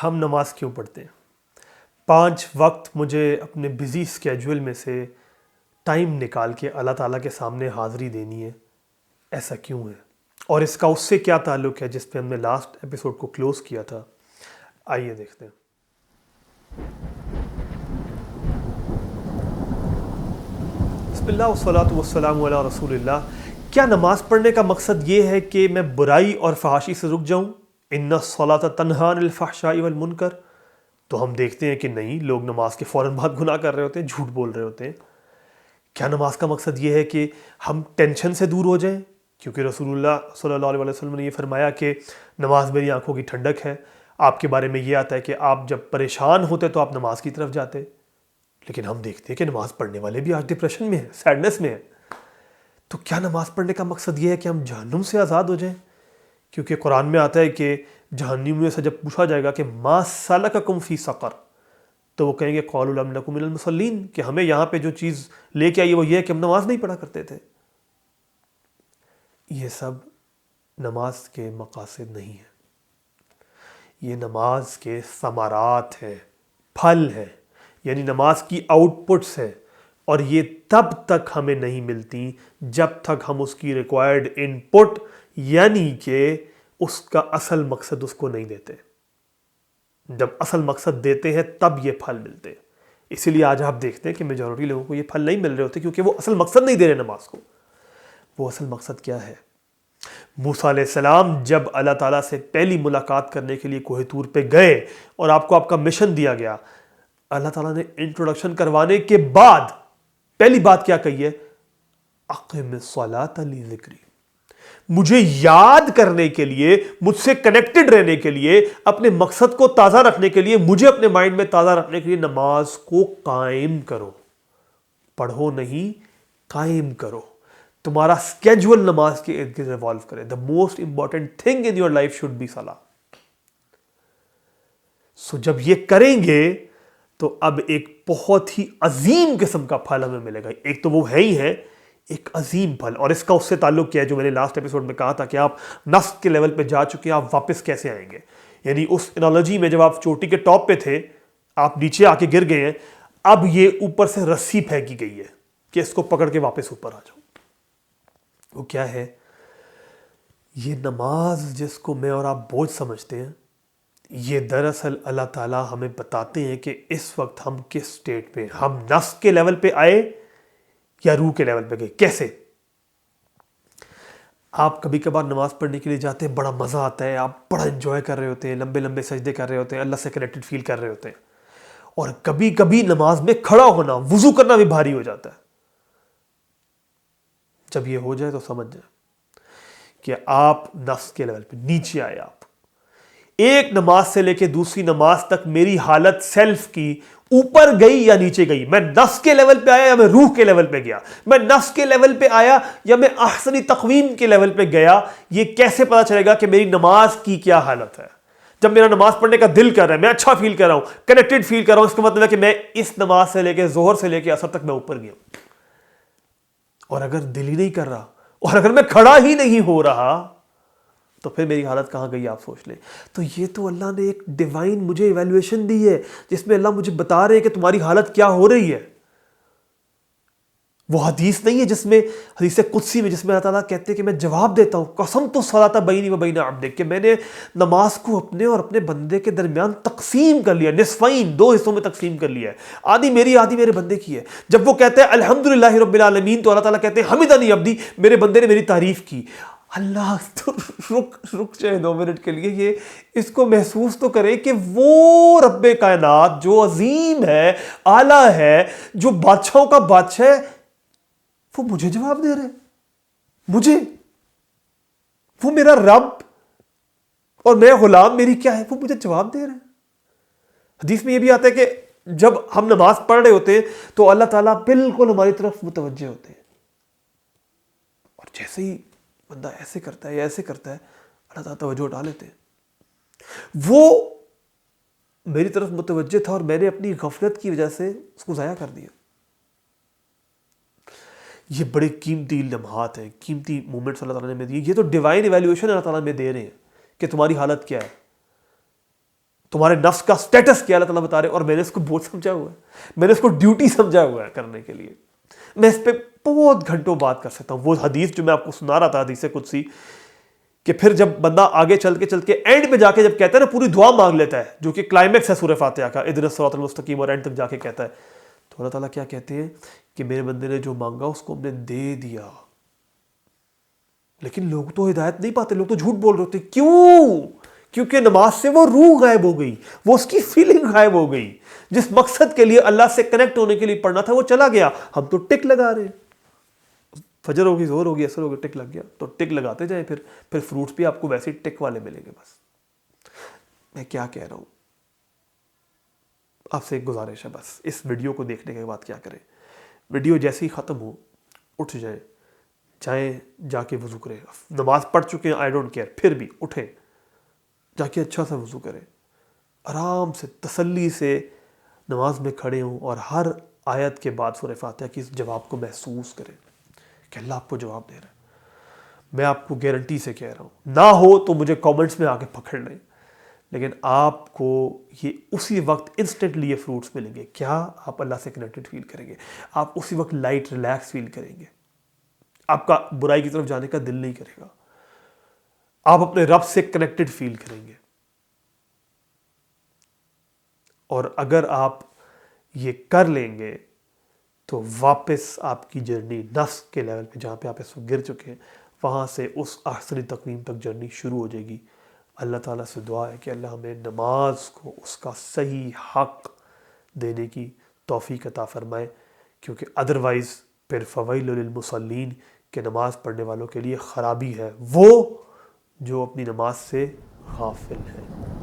ہم نماز کیوں پڑھتے ہیں؟ 5 وقت مجھے اپنے بزی اسکیجول میں سے ٹائم نکال کے اللہ تعالیٰ کے سامنے حاضری دینی ہے، ایسا کیوں ہے؟ اور اس کا اس سے کیا تعلق ہے جس پہ ہم نے لاسٹ ایپیسوڈ کو کلوز کیا تھا؟ آئیے دیکھتے ہیں۔ بسم اللہ والصلاۃ والسلام علی رسول اللہ۔ کیا نماز پڑھنے کا مقصد یہ ہے کہ میں برائی اور فحاشی سے رک جاؤں؟ ان الصلاۃ تنہی عن الفحشاء والمنکر۔ تو ہم دیکھتے ہیں کہ نہیں، لوگ نماز کے فوراً بعد گناہ کر رہے ہوتے ہیں، جھوٹ بول رہے ہوتے ہیں۔ کیا نماز کا مقصد یہ ہے کہ ہم ٹینشن سے دور ہو جائیں؟ کیونکہ رسول اللہ صلی اللہ علیہ وسلم نے یہ فرمایا کہ نماز میری آنکھوں کی ٹھنڈک ہے۔ آپ کے بارے میں یہ آتا ہے کہ آپ جب پریشان ہوتے تو آپ نماز کی طرف جاتے، لیکن ہم دیکھتے ہیں کہ نماز پڑھنے والے بھی آج ڈپریشن میں ہیں، سیڈنس میں ہیں۔ تو کیا نماز پڑھنے کا مقصد یہ ہے کہ ہم جہنم سے آزاد ہو جائیں؟ کیونکہ قرآن میں آتا ہے کہ جہنمیوں سے جب پوچھا جائے گا کہ ما سلککم فی سقر، تو وہ کہیں گے قالوا لم نک من المصلین، کہ ہمیں یہاں پہ جو چیز لے کے آئی وہ یہ ہے کہ ہم نماز نہیں پڑھا کرتے تھے۔ یہ سب نماز کے مقاصد نہیں ہیں، یہ نماز کے ثمرات ہیں، پھل ہیں، یعنی نماز کی آؤٹ پٹس ہیں، اور یہ تب تک ہمیں نہیں ملتی جب تک ہم اس کی ریکوائرڈ ان پٹ یعنی کہ اس کا اصل مقصد اس کو نہیں دیتے۔ جب اصل مقصد دیتے ہیں تب یہ پھل ملتے ہیں۔ اسی لیے آج آپ دیکھتے ہیں کہ میجورٹی لوگوں کو یہ پھل نہیں مل رہے ہوتے، کیونکہ وہ اصل مقصد نہیں دے رہے نماز کو۔ وہ اصل مقصد کیا ہے؟ موسیٰ علیہ السلام جب اللہ تعالیٰ سے پہلی ملاقات کرنے کے لیے کوہ طور پہ گئے اور آپ کو آپ کا مشن دیا گیا، اللہ تعالیٰ نے انٹروڈکشن کروانے کے بعد پہلی بات کیا کہی ہے؟ اقم الصلاۃ لذکری۔ مجھے یاد کرنے کے لیے، مجھ سے کنیکٹڈ رہنے کے لیے، اپنے مقصد کو تازہ رکھنے کے لیے، مجھے اپنے مائنڈ میں تازہ رکھنے کے لیے نماز کو قائم کرو۔ پڑھو نہیں، قائم کرو۔ تمہارا اسکیجول نماز کے ارد گرد ریوالو کرے۔ The most important thing in your life should be صلاۃ۔ سو جب یہ کریں گے تو اب ایک بہت ہی عظیم قسم کا پھل ہمیں ملے گا۔ ایک تو وہ ہے ہی ہے ایک عظیم پھل، اور اس کا اس سے تعلق کیا ہے جو میں نے لاسٹ ایپیسوڈ میں کہا تھا کہ آپ نفس کے لیول پہ جا چکے ہیں، آپ واپس کیسے آئیں گے؟ یعنی اس انالوجی میں جب آپ چوٹی کے ٹاپ پہ تھے، آپ نیچے آ کے گر گئے ہیں، اب یہ اوپر سے رسی پھینکی گئی ہے کہ اس کو پکڑ کے واپس اوپر آ جاؤ۔ وہ کیا ہے؟ یہ نماز جس کو میں اور آپ بوجھ سمجھتے ہیں، یہ دراصل اللہ تعالیٰ ہمیں بتاتے ہیں کہ اس وقت ہم کس سٹیٹ پہ، ہم نفس کے لیول پہ آئے یا روح کے لیول پہ گئے۔ کیسے؟ آپ کبھی کبھار نماز پڑھنے کے لیے جاتے ہیں، بڑا مزہ آتا ہے، آپ بڑا انجوائے کر رہے ہوتے ہیں، لمبے لمبے سجدے کر رہے ہوتے ہیں، اللہ سے کنیکٹڈ فیل کر رہے ہوتے ہیں، اور کبھی کبھی نماز میں کھڑا ہونا، وضو کرنا بھی بھاری ہو جاتا ہے۔ جب یہ ہو جائے تو سمجھ جائیں کہ آپ نفس کے لیول پہ نیچے آئے۔ آپ ایک نماز سے لے کے دوسری نماز تک میری حالت سیلف کی اوپر گئی یا نیچے گئی؟ میں نفس کے لیول پہ آیا یا میں روح کے لیول پہ گیا؟ میں نفس کے لیول پہ آیا یا میں احسنی تقویم کے لیول پہ گیا؟ یہ کیسے پتا چلے گا کہ میری نماز کی کیا حالت ہے؟ جب میرا نماز پڑھنے کا دل کر رہا ہے، میں اچھا فیل کر رہا ہوں، کنیکٹڈ فیل کر رہا ہوں، اس کا مطلب ہے کہ میں اس نماز سے لے کے ظہر سے لے کے عصر تک میں اوپر گیا ہوں۔ اور اگر دل ہی نہیں کر رہا، اور اگر میں کھڑا ہی نہیں ہو رہا، تو پھر میری حالت کہاں گئی آپ سوچ لیں۔ تو یہ تو اللہ نے ایک ڈیوائن مجھے ایویلویشن دی ہے، جس میں اللہ مجھے بتا رہے ہیں کہ تمہاری حالت کیا ہو رہی ہے۔ وہ حدیث نہیں ہے جس میں، حدیث قدسی میں، جس میں اللہ تعالیٰ کہتے ہیں کہ میں جواب دیتا ہوں، قسمت الصلاۃ بینی و بین عبدی، کہ میں نے نماز کو اپنے اور اپنے بندے کے درمیان تقسیم کر لیا، نصفین، 2 حصوں میں تقسیم کر لیا ہے، آدھی میری آدھی میرے بندے کی ہے۔ جب وہ کہتے ہیں الحمدللہ رب العالمین، تو اللہ تعالیٰ کہتے ہیں حمدنی عبدی، میرے بندے نے میری تعریف کی۔ اللہ تو رک جائے 2 منٹ کے لیے، یہ اس کو محسوس تو کرے کہ وہ رب کائنات جو عظیم ہے، اعلیٰ ہے، جو بادشاہوں کا بادشاہ ہے، وہ مجھے جواب دے رہے، مجھے، وہ میرا رب اور میں غلام، میری کیا ہے، وہ مجھے جواب دے رہے ہیں۔ حدیث میں یہ بھی آتا ہے کہ جب ہم نماز پڑھ رہے ہوتے ہیں تو اللہ تعالیٰ بالکل ہماری طرف متوجہ ہوتے ہیں، اور جیسے ہی بندہ ایسے کرتا ہے یا ایسے کرتا ہے، اللہ تعالیٰ توجہ اٹھا لیتے ہیں۔ وہ میری طرف متوجہ تھا اور میں نے اپنی غفلت کی وجہ سے اس کو ضائع کر دیا۔ یہ بڑے قیمتی لمحات ہیں، قیمتی مومنٹس اللہ تعالیٰ نے میں دیے۔ یہ تو ڈیوائن ایویلیویشن اللہ تعالیٰ میں دے رہے ہیں کہ تمہاری حالت کیا ہے۔ تمہارے نفس کا سٹیٹس کیا اللہ تعالیٰ بتا رہے، اور میں نے اس کو بوجھ سمجھا ہوا ہے، میں نے اس کو ڈیوٹی سمجھا ہوا ہے کرنے کے لیے. میں اس پہ بہت گھنٹوں بات کر سکتا ہوں. وہ حدیث جو میں آپ کو سنا رہا تھا، حدیث قدسی، کہ پھر جب بندہ آگے چل کے اینڈ پہ جا کے جب کہتا ہے نا پوری دعا مانگ لیتا ہے، جو کہ کلائمیکس ہے سورہ فاتحہ کا، اہدنا الصراط المستقیم، اور اینڈ تک جا کے کہتا ہے، تو اللہ تعالیٰ کیا کہتے ہیں کہ میرے بندے نے جو مانگا اس کو ہم نے دے دیا. لیکن لوگ تو ہدایت نہیں پاتے، لوگ تو جھوٹ بول رہے ہوتے. کیوں؟ کیونکہ نماز سے وہ روح غائب ہو گئی، وہ اس کی فیلنگ غائب ہو گئی. جس مقصد کے لیے اللہ سے کنیکٹ ہونے کے لیے پڑھنا تھا وہ چلا گیا. ہم تو ٹک لگا رہے ہیں، فجر ہوگی، ظہر ہوگی، عصر ہوگی، ٹک لگ گیا. تو ٹک لگاتے جائیں، پھر فروٹس بھی آپ کو ویسے ہی ٹک والے ملیں گے. بس میں کیا کہہ رہا ہوں، آپ سے ایک گزارش ہے، بس اس ویڈیو کو دیکھنے کے بعد کیا کریں، ویڈیو جیسے ہی ختم ہو اٹھ جائیں، جا کے وضو کریں. نماز پڑھ چکے ہیں، آئی ڈونٹ کیئر، پھر بھی اٹھیں، جا کے اچھا سا وضو کریں، آرام سے تسلی سے نماز میں کھڑے ہوں، اور ہر آیت کے بعد سورہ فاتحہ کی اس جواب کو محسوس کریں کہ اللہ آپ کو جواب دے رہا ہے. میں آپ کو گارنٹی سے کہہ رہا ہوں، نہ ہو تو مجھے کامنٹس میں آ کے پکڑ لیں، لیکن آپ کو یہ اسی وقت انسٹنٹلی یہ فروٹس ملیں گے. کیا؟ آپ اللہ سے کنیکٹڈ فیل کریں گے، آپ اسی وقت لائٹ ریلیکس فیل کریں گے، آپ کا برائی کی طرف جانے کا دل نہیں کرے گا، آپ اپنے رب سے کنیکٹڈ فیل کریں گے. اور اگر آپ یہ کر لیں گے تو واپس آپ کی جرنی نفس کے لیول پہ، جہاں پہ آپ اس وقت گر چکے ہیں، وہاں سے اس احسن تقویم تک جرنی شروع ہو جائے گی. اللہ تعالیٰ سے دعا ہے کہ اللہ ہمیں نماز کو اس کا صحیح حق دینے کی توفیق عطا فرمائے، کیونکہ ادروائز پھر فویل للمصلین، کہ نماز پڑھنے والوں کے لیے خرابی ہے وہ جو اپنی نماز سے غافل ہیں.